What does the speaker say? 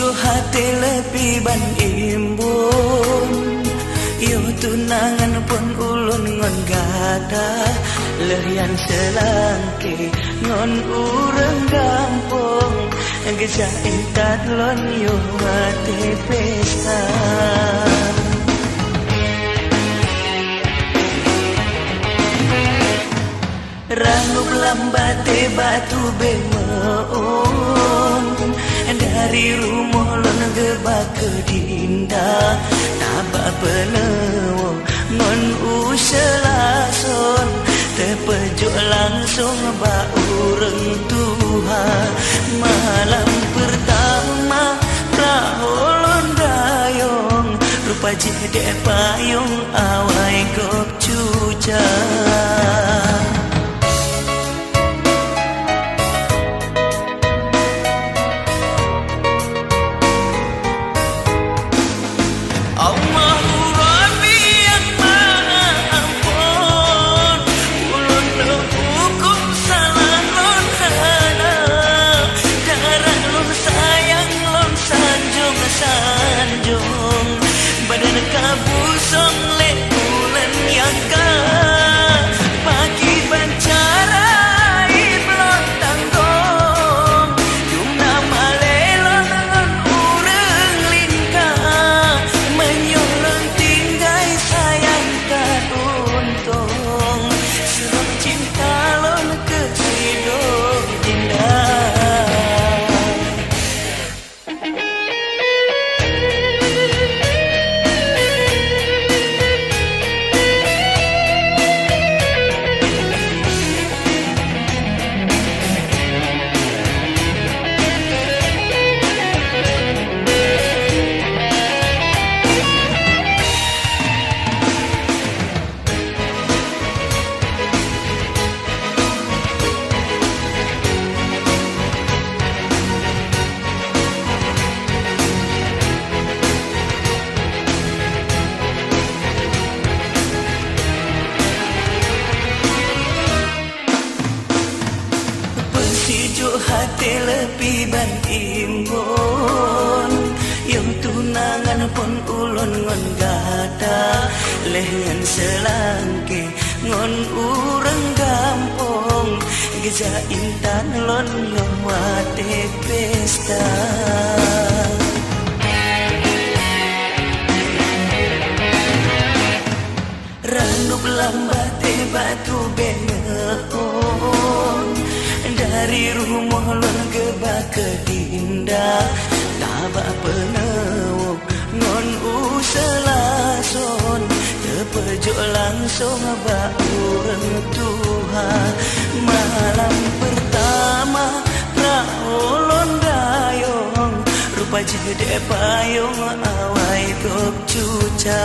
jo hati lebih ban imbun. Yo tunangan pun ulun ngon gada lerian selangke ngon urang gampong geja intat lon yo hati pesta. Rangup lambate batu bemeon dari rumah lon geba ke dinda tabak penewo ngon uselason terpejuk langsung ba urang tuha malam pertama praholon dayong rupa jede payung awai kop cuca. Badan kabusong lek bulan yang ka pagi bancara iblon tanggong jumna malelon ngon urang lingka menyolong tinggai sayang ka untung suruh cinta lon ke sidong indah. Hati lebih ban imbun yang tunangan pun ulun ngon gada lengan selangke ngon urang gampong geja intan lon yang wate pesta. Randup lambate batu beneon dari rumah lon geba ke dinda tabak penewo ngon uselason terpejuk langsung ba urang tuha malam pertama praolon dayong rupa jede payung awai kop cuca.